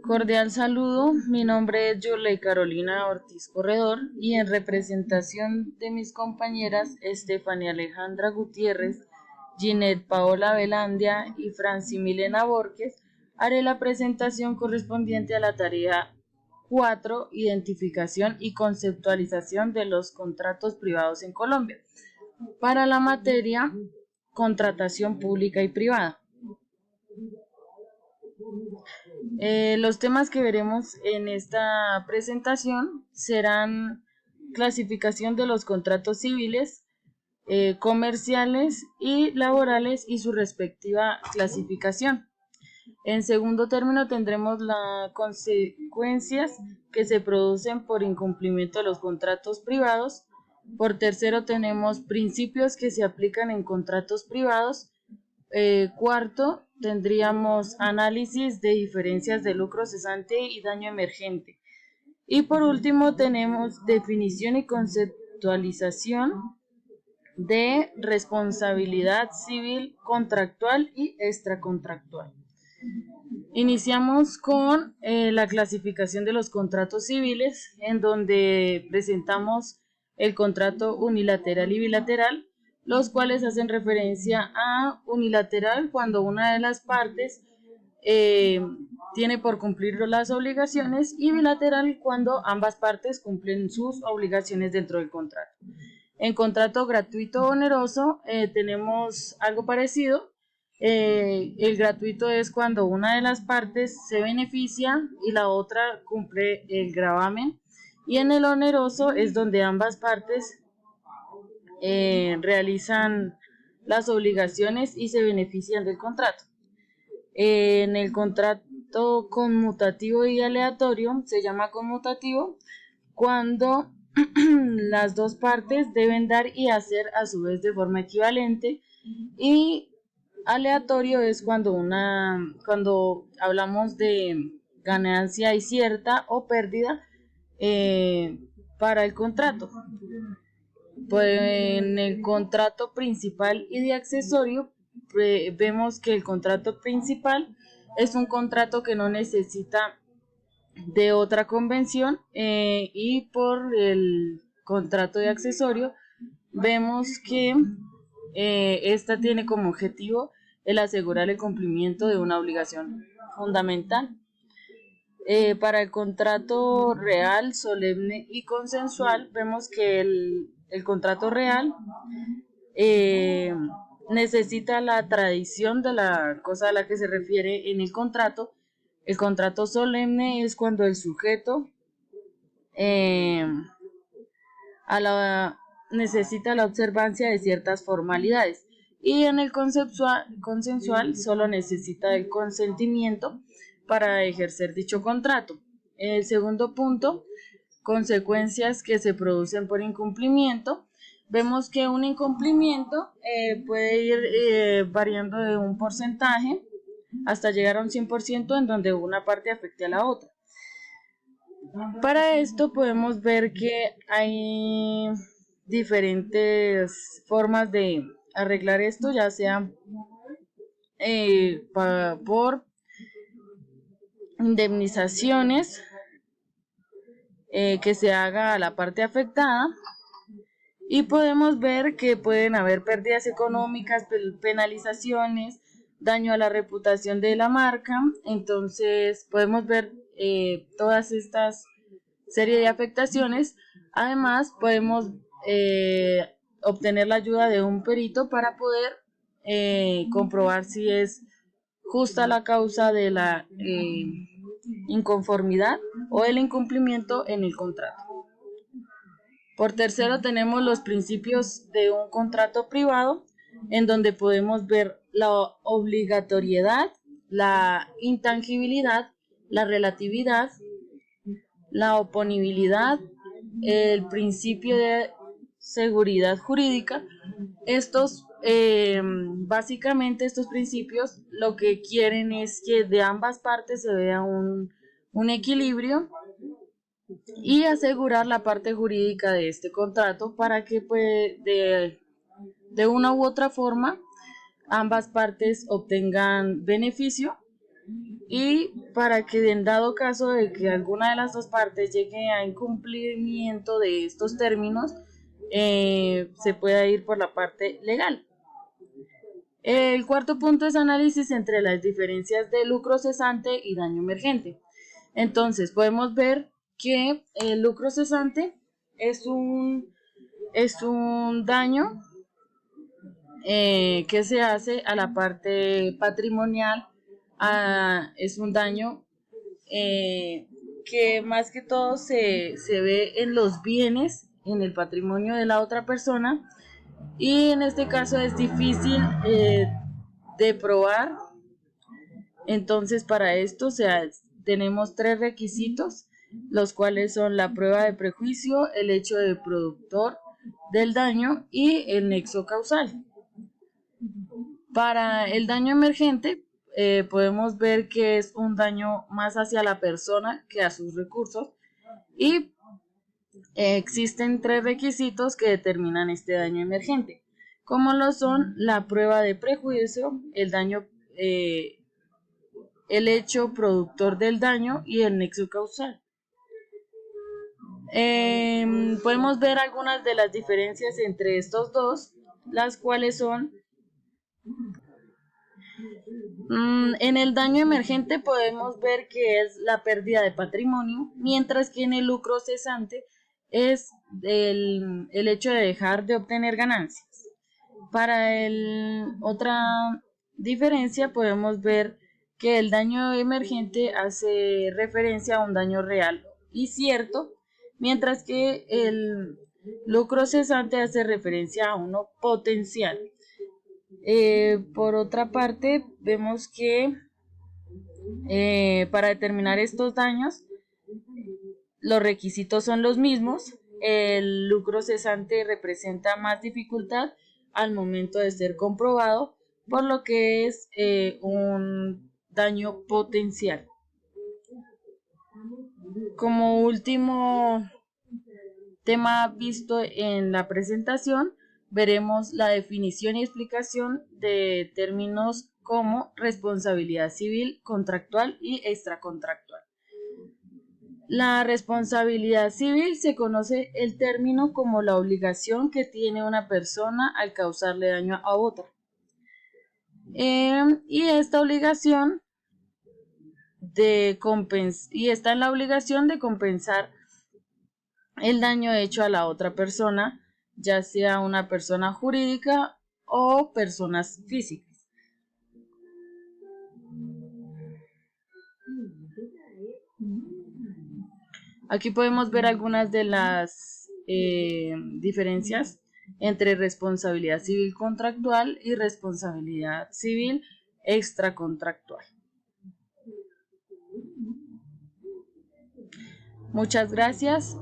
Cordial saludo, mi nombre es Yoley Carolina Ortiz Corredor y en representación de mis compañeras Estefanía Alejandra Gutiérrez, Ginette Paola Velandia y Franci Milena Borges, haré la presentación correspondiente a la tarea 4, identificación y conceptualización de los contratos privados en Colombia, para la materia contratación pública y privada. Los temas que veremos en esta presentación serán clasificación de los contratos civiles, comerciales y laborales y su respectiva clasificación. En segundo término tendremos las consecuencias que se producen por incumplimiento de los contratos privados. Por tercero tenemos principios que se aplican en contratos privados. Cuarto, tendríamos análisis de diferencias de lucro cesante y daño emergente. Y por último tenemos definición y conceptualización de responsabilidad civil contractual y extracontractual. Iniciamos con la clasificación de los contratos civiles, en donde presentamos el contrato unilateral y bilateral, los cuales hacen referencia a unilateral cuando una de las partes tiene por cumplir las obligaciones, y bilateral cuando ambas partes cumplen sus obligaciones dentro del contrato. En contrato gratuito o oneroso tenemos algo parecido. El gratuito es cuando una de las partes se beneficia y la otra cumple el gravamen, y en el oneroso es donde ambas partes realizan las obligaciones y se benefician del contrato. En el contrato conmutativo y aleatorio se llama conmutativo cuando las dos partes deben dar y hacer a su vez de forma equivalente, y aleatorio es cuando hablamos de ganancia incierta o pérdida para el contrato. Pues en el contrato principal y de accesorio vemos que el contrato principal es un contrato que no necesita de otra convención, y por el contrato de accesorio vemos que esta tiene como objetivo el asegurar el cumplimiento de una obligación fundamental. Para el contrato real, solemne y consensual vemos que el contrato real necesita la tradición de la cosa a la que se refiere en el contrato. El contrato solemne es cuando el sujeto necesita la observancia de ciertas formalidades, y en el consensual solo necesita el consentimiento para ejercer dicho contrato. El segundo punto, consecuencias que se producen por incumplimiento. Vemos que un incumplimiento puede ir variando de un porcentaje hasta llegar a un 100% en donde una parte afecte a la otra. Para esto podemos ver que hay diferentes formas de arreglar esto, ya sea por indemnizaciones que se haga a la parte afectada, y podemos ver que pueden haber pérdidas económicas, penalizaciones, daño a la reputación de la marca. Entonces podemos ver todas estas serie de afectaciones. Además podemos obtener la ayuda de un perito para poder comprobar si es justa la causa de la inconformidad o el incumplimiento en el contrato. Por tercero tenemos los principios de un contrato privado, en donde podemos ver la obligatoriedad, la intangibilidad, la relatividad, la oponibilidad, el principio de seguridad jurídica. Básicamente estos principios lo que quieren es que de ambas partes se vea un equilibrio y asegurar la parte jurídica de este contrato para que de una u otra forma ambas partes obtengan beneficio y para que en dado caso de que alguna de las dos partes llegue a incumplimiento de estos términos, se pueda ir por la parte legal. El cuarto punto es análisis entre las diferencias de lucro cesante y daño emergente. Entonces podemos ver que el lucro cesante es un daño que se hace a la parte patrimonial, es un daño que más que todo se ve en los bienes, en el patrimonio de la otra persona, y en este caso es difícil de probar. Entonces para esto tenemos 3 requisitos, los cuales son la prueba de prejuicio, el hecho de productor del daño y el nexo causal. Para el daño emergente, podemos ver que es un daño más hacia la persona que a sus recursos, y existen 3 requisitos que determinan este daño emergente, como lo son la prueba de prejuicio, el daño, el hecho productor del daño y el nexo causal. Podemos ver algunas de las diferencias entre estos dos, las cuales son: en el daño emergente podemos ver que es la pérdida de patrimonio, mientras que en el lucro cesante es el hecho de dejar de obtener ganancias. Para otra diferencia podemos ver que el daño emergente hace referencia a un daño real y cierto, mientras que el lucro cesante hace referencia a uno potencial. Por otra parte, vemos que para determinar estos daños, los requisitos son los mismos. El lucro cesante representa más dificultad al momento de ser comprobado, por lo que es un daño potencial. Como último tema visto en la presentación, veremos la definición y explicación de términos como responsabilidad civil, contractual y extracontractual. La responsabilidad civil se conoce el término como la obligación que tiene una persona al causarle daño a otra. Y esta obligación está en la obligación de compensar el daño hecho a la otra persona, ya sea una persona jurídica o personas físicas. Aquí podemos ver algunas de las diferencias entre responsabilidad civil contractual y responsabilidad civil extracontractual. Muchas gracias.